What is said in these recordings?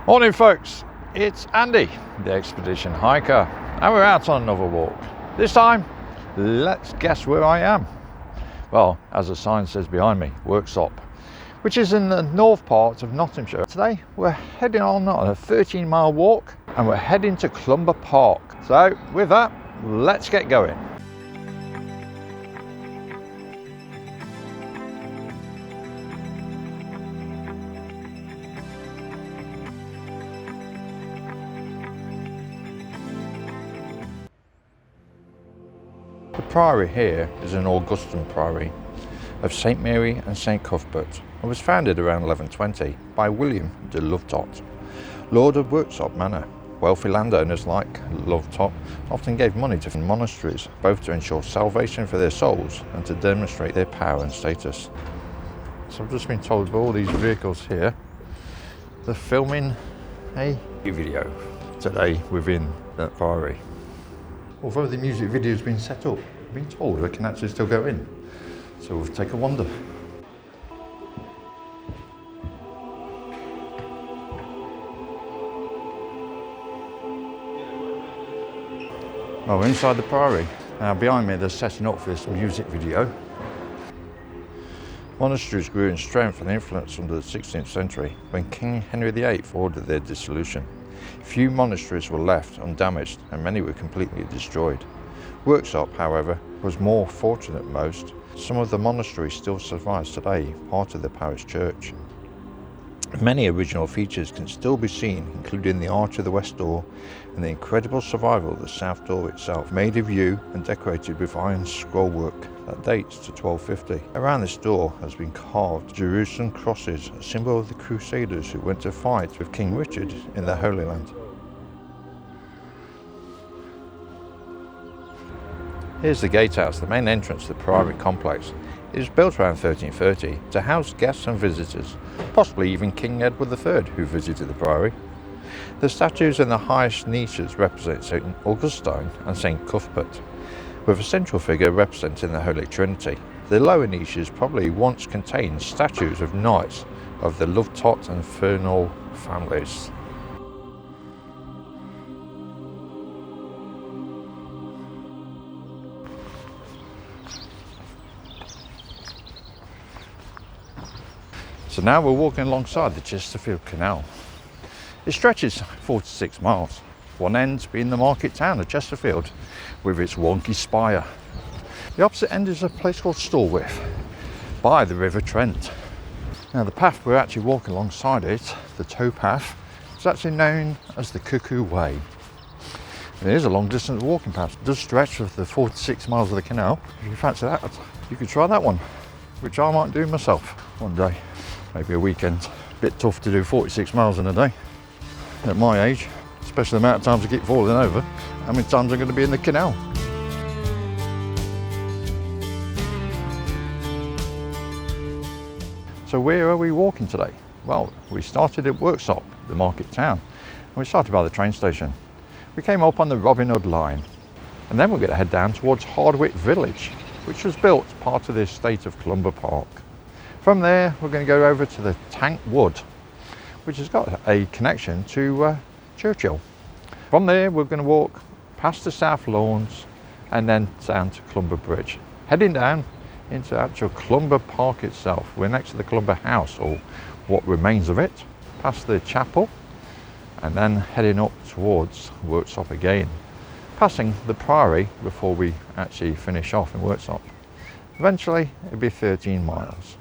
Morning folks, it's Andy, the expedition hiker, and we're out on another walk. This time, let's guess where I am. Well, as the sign says behind me, Worksop, which is in the north part of Nottinghamshire. Today, we're heading on a 13-mile walk, and we're heading to Clumber Park. So, with that, let's get going. The priory here is an Augustan priory of St Mary and St Cuthbert and was founded around 1120 by William de Lovetot, Lord of Worksop Manor. Wealthy landowners like Lovetot often gave money to monasteries, both to ensure salvation for their souls and to demonstrate their power and status. So I've just been told by all these vehicles here, they're filming a video today within that priory. Although the music video has been set up, I've been told we can actually still go in. So we'll take a wander. Well, we're inside the priory. Now behind me they're setting up for this music video. Monasteries grew in strength and influence under the 16th century when King Henry VIII ordered their dissolution. Few monasteries were left undamaged and many were completely destroyed. Worksop, however, was more fortunate than most. Some of the monasteries still survive today, part of the parish church. Many original features can still be seen, including the arch of the west door and the incredible survival of the south door itself, made of yew and decorated with iron scrollwork that dates to 1250. Around this door has been carved Jerusalem crosses, a symbol of the Crusaders who went to fight with King Richard in the Holy Land. Here's the gatehouse, the main entrance to the priory complex. It was built around 1330 to house guests and visitors, possibly even King Edward III, who visited the priory. The statues in the highest niches represent St Augustine and St Cuthbert, with a central figure representing the Holy Trinity. The lower niches probably once contained statues of knights of the Lovetot and Fernald families. So now we're walking alongside the Chesterfield Canal. It stretches 46 miles, one end being the market town of Chesterfield with its wonky spire. The opposite end is a place called Stallwith by the River Trent. Now the path we're actually walking alongside it, the Towpath, is actually known as the Cuckoo Way. It is a long distance walking path. It does stretch with the 46 miles of the canal. If you fancy that, you could try that one, which I might do myself one day. Maybe a weekend. Bit tough to do 46 miles in a day at my age, especially the amount of times I keep falling over. How many times I'm going to be in the canal? So where are we walking today? Well, we started at Worksop, the market town, and we started by the train station. We came up on the Robin Hood line, and then we're going to head down towards Hardwick Village, which was built part of the estate of Clumber Park. From there, we're going to go over to the Tank Wood, which has got a connection to Churchill. From there, we're going to walk past the South Lawns and then down to Clumber Bridge. Heading down into actual Clumber Park itself. We're next to the Clumber House, or what remains of it, past the chapel, and then heading up towards Worksop again, passing the priory before we actually finish off in Worksop. Eventually, it'll be 13 miles.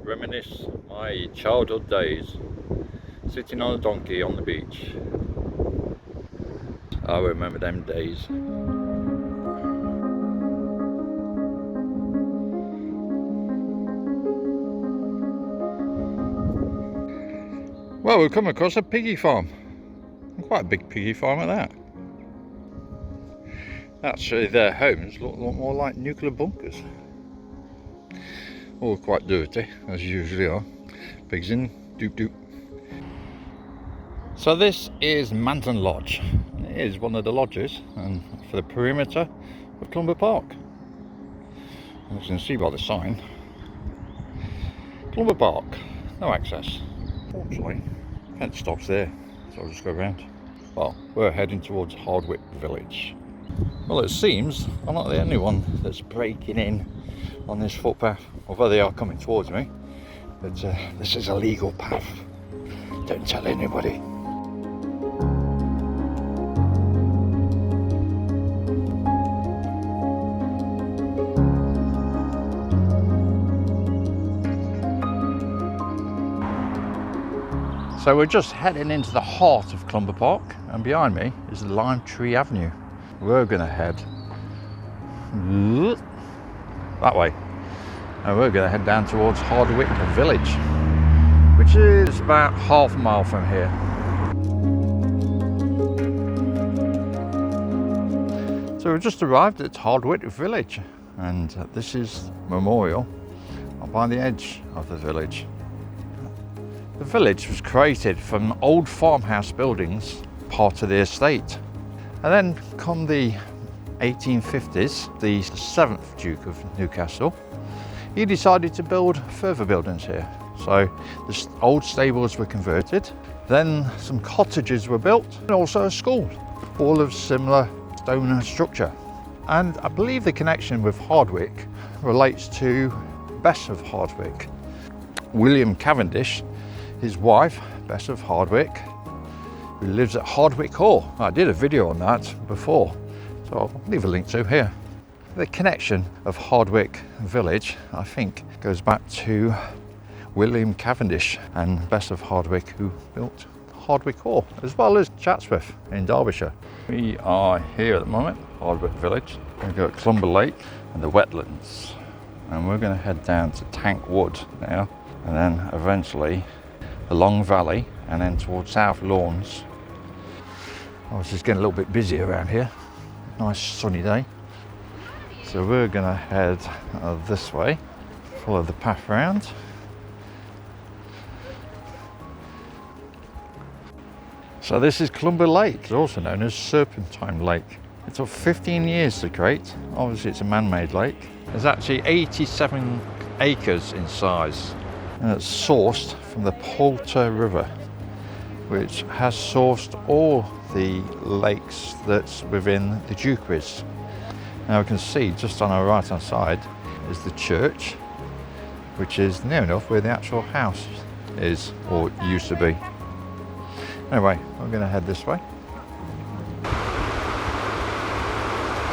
Reminisce my childhood days, sitting on a donkey on the beach. I remember them days. Well, we've come across a piggy farm. Quite a big piggy farm at that. Actually, their homes look a lot more like nuclear bunkers. All quite dirty, as usually are. Pigs in, doop doop. So this is Manton Lodge. It is one of the lodges and for the perimeter of Clumber Park. As you can see by the sign, Clumber Park, no access. Fortunately, fence stops there, so I'll just go around. Well, we're heading towards Hardwick Village. Well, it seems I'm not the only one that's breaking in on this footpath, although they are coming towards me. But this is a legal path. Don't tell anybody. So we're just heading into the heart of Clumber Park, and behind me is Lime Tree Avenue. We're going to head that way, and we're going to head down towards Hardwick Village, which is about half a mile from here. So we've just arrived at Hardwick Village, and this is Memorial by the edge of the village. The village was created from old farmhouse buildings, part of the estate. And then come the 1850s, the 7th Duke of Newcastle, he decided to build further buildings here. So the old stables were converted, then some cottages were built, and also a school, all of similar stone structure. And I believe the connection with Hardwick relates to Bess of Hardwick. William Cavendish, his wife, Bess of Hardwick, who lives at Hardwick Hall. I did a video on that before, so I'll leave a link to here. The connection of Hardwick Village, I think, goes back to William Cavendish and Bess of Hardwick, who built Hardwick Hall, as well as Chatsworth in Derbyshire. We are here at the moment, Hardwick Village. We've got Clumber Lake and the wetlands, and we're going to head down to Tank Wood now, and then eventually the Long Valley, and then towards South Lawns. Oh, it's just getting a little bit busy around here. Nice sunny day. So we're going to head this way, follow the path round. So this is Clumber Lake, it's also known as Serpentine Lake. It took 15 years to create. Obviously it's a man-made lake. There's actually 87 acres in size. And it's sourced from the Poulter River, which has sourced all the lakes that's within the Dukeries. Now we can see just on our right hand side is the church, which is near enough where the actual house is, or used to be. Anyway, we're going to head this way.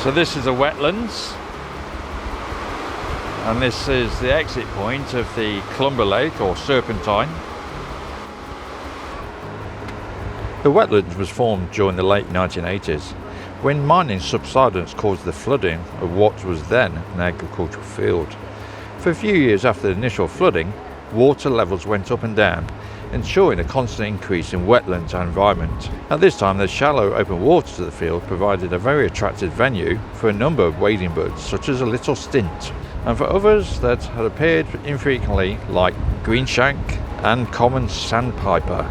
So this is the wetlands, and this is the exit point of the Clumber Lake, or Serpentine. The wetlands was formed during the late 1980s, when mining subsidence caused the flooding of what was then an agricultural field. For a few years after the initial flooding, water levels went up and down, ensuring a constant increase in wetlands and environment. At this time, the shallow open water to the field provided a very attractive venue for a number of wading birds, such as a little stint, and for others that had appeared infrequently, like greenshank and common sandpiper.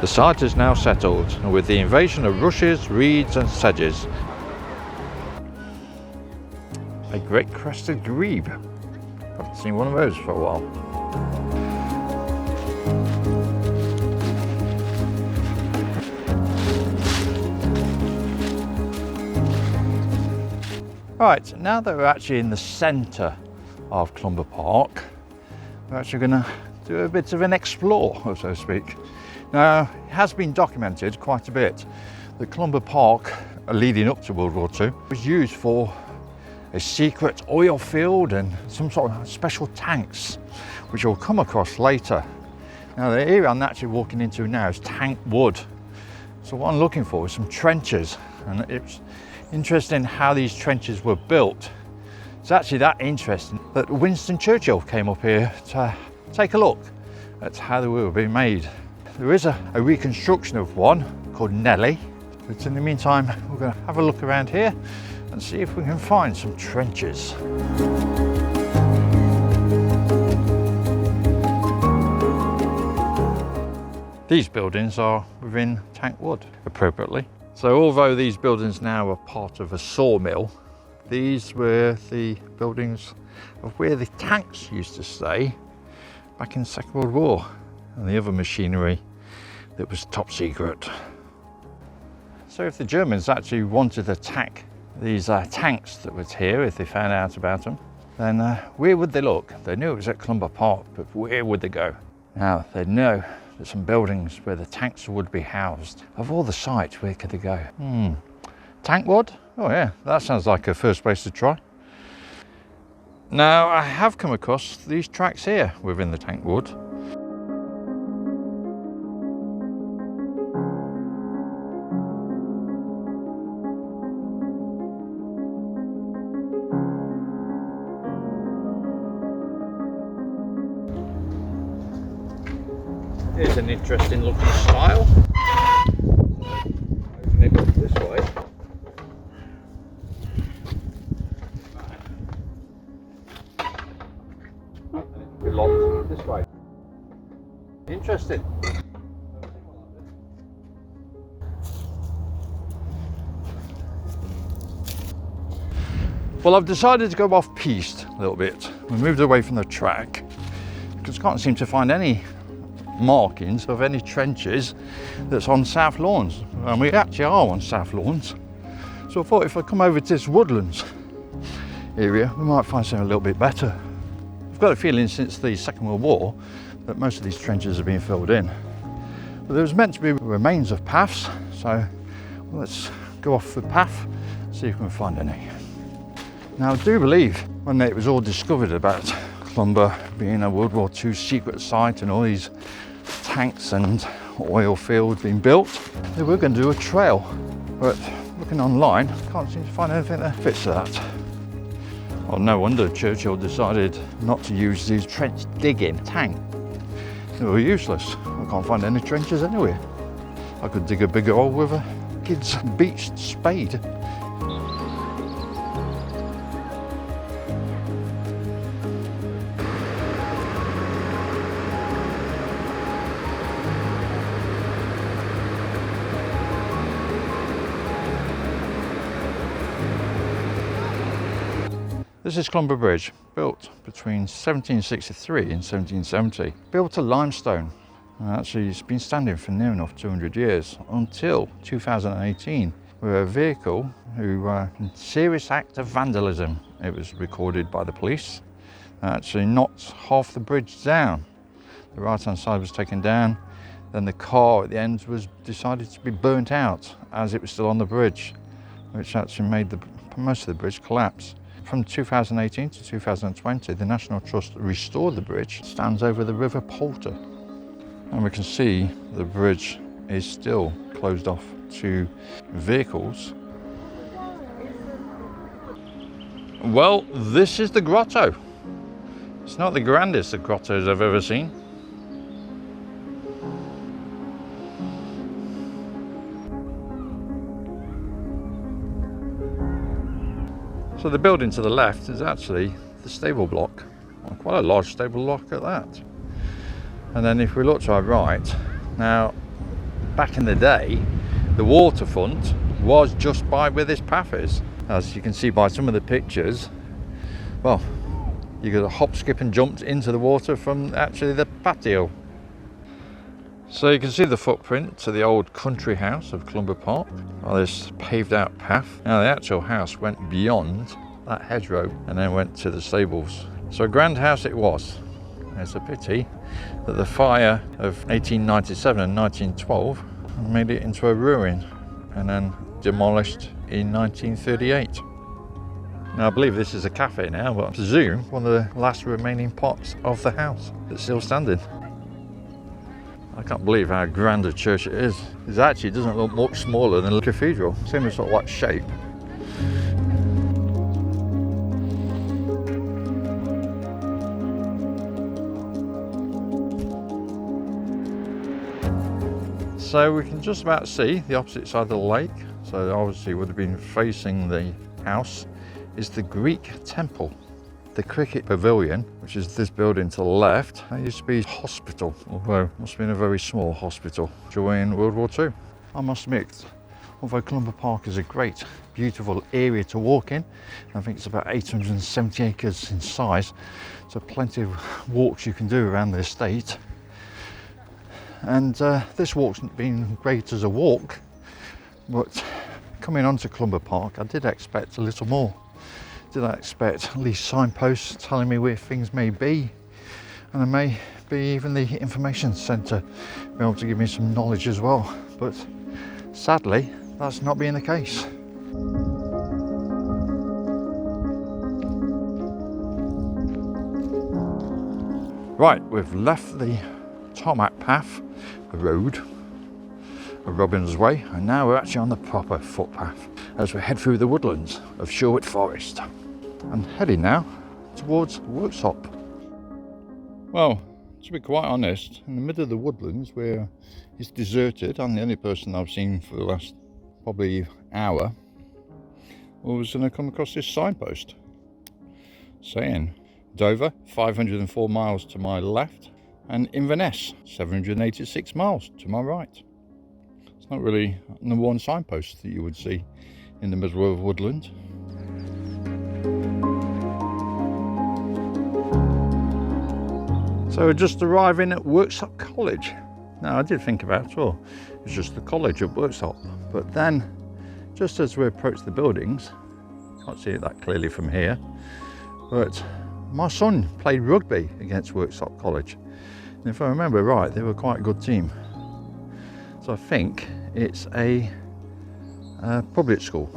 The site is now settled, and with the invasion of rushes, reeds and sedges, a great crested grebe. I haven't seen one of those for a while. Right, now that we're actually in the centre of Clumber Park, we're actually going to do a bit of an explore, so to speak. Now, it has been documented quite a bit that Clumber Park, leading up to World War II, was used for a secret oil field and some sort of special tanks, which we'll come across later. Now, the area I'm actually walking into now is Tank Wood. So what I'm looking for is some trenches, and it's interesting how these trenches were built. It's actually that interesting that Winston Churchill came up here to take a look at how they were being made. There is a reconstruction of one called Nellie, but in the meantime we're going to have a look around here and see if we can find some trenches. These buildings are within Tank Wood, appropriately. So although these buildings now are part of a sawmill, these were the buildings of where the tanks used to stay back in the Second World War, and the other machinery that was top secret. So if the Germans actually wanted to attack these tanks that were here, if they found out about them, then where would they look? They knew it was at Clumber Park, but where would they go? Now, they'd know there's some buildings where the tanks would be housed. Of all the sites, where could they go? Tank Wood? Oh yeah, that sounds like a first place to try. Now, I have come across these tracks here within the Tank Wood. Here's an interesting looking stile. Open it up this way. We're locked this way. Interesting. Well, I've decided to go off piste a little bit. We moved away from the track because I can't seem to find any markings of any trenches that's on South Lawns, and we actually are on South Lawns. So I thought if I come over to this woodlands area, we might find something a little bit better. I've got a feeling since the Second World War that most of these trenches have been filled in. But there was meant to be remains of paths, so let's go off the path, see if we can find any. Now, I do believe when it was all discovered about Clumber being a World War II secret site and all these tanks and oil fields being built, they were going to do a trail, but looking online, can't seem to find anything that fits that. Well, no wonder Churchill decided not to use these trench digging tanks. They were useless. I can't find any trenches anywhere. I could dig a bigger hole with a kid's beach spade. This is Clumber Bridge, built between 1763 and 1770. Built to limestone. Actually, it's been standing for near enough 200 years, until 2018, where a vehicle who in serious act of vandalism, it was recorded by the police, actually knocked half the bridge down. The right hand side was taken down, then the car at the end was decided to be burnt out as it was still on the bridge, which actually made most of the bridge collapse. From 2018 to 2020, the National Trust restored the bridge. It stands over the River Poulter. And we can see the bridge is still closed off to vehicles. Well, this is the grotto. It's not the grandest of grottos I've ever seen. So the building to the left is actually the stable block, quite a large stable block at that. And then if we look to our right, now back in the day, the waterfront was just by where this path is. As you can see by some of the pictures, well, you could hop, skip and jump into the water from actually the patio. So you can see the footprint to the old country house of Clumber Park on this paved out path. Now the actual house went beyond that hedgerow and then went to the stables. So a grand house it was. It's a pity that the fire of 1897 and 1912 made it into a ruin and then demolished in 1938. Now I believe this is a cafe now, but I presume one of the last remaining parts of the house that's still standing. I can't believe how grand a church it is. It actually doesn't look much smaller than a cathedral. Same sort of like shape. So we can just about see the opposite side of the lake. So obviously would have been facing the house is the Greek temple. The cricket pavilion, which is this building to the left, that used to be a hospital, although it must have been a very small hospital during World War II. I must admit, although Clumber Park is a great, beautiful area to walk in, I think it's about 870 acres in size, so plenty of walks you can do around the estate. And this walk's been great as a walk, but coming onto Clumber Park, I did expect a little more. Did I expect at least signposts telling me where things may be, and there may be even the information centre be able to give me some knowledge as well, but sadly that's not being the case. Right, we've left the tarmac path, the road, Robin's Way, and now we're actually on the proper footpath as we head through the woodlands of Sherwood Forest and heading now towards Worksop. Well, to be quite honest, in the middle of the woodlands where it's deserted, I'm the only person I've seen for the last probably hour, I was going to come across this signpost saying Dover 504 miles to my left and Inverness 786 miles to my right. It's not really the one signpost that you would see in the middle of woodland. So we're just arriving at Worksop College. Now I did think about, oh, it's just the college at Worksop, but then just as we approach the buildings, can't see it that clearly from here, but my son played rugby against Worksop College, and if I remember right, they were quite a good team. So I think it's a public school.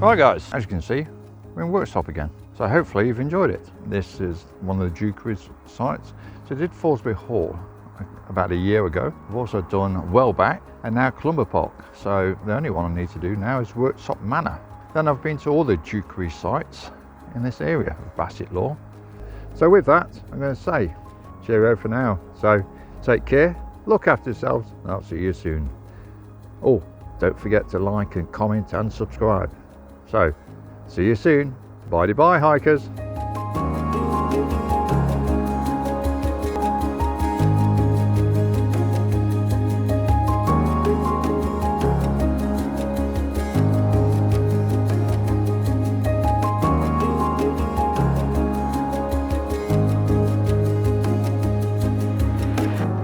Right guys, as you can see, we're in Worksop again. So hopefully you've enjoyed it. This is one of the Dukery's sites. So I did Thoresby Hall about a year ago. I've also done Wellback and now Clumber Park. So the only one I need to do now is Worksop Manor. Then I've been to all the Dukery sites in this area of Bassett Law. So with that, I'm going to say cheerio for now. So take care, look after yourselves, and I'll see you soon. Oh, don't forget to like and comment and subscribe. So, see you soon. Bye-bye, hikers.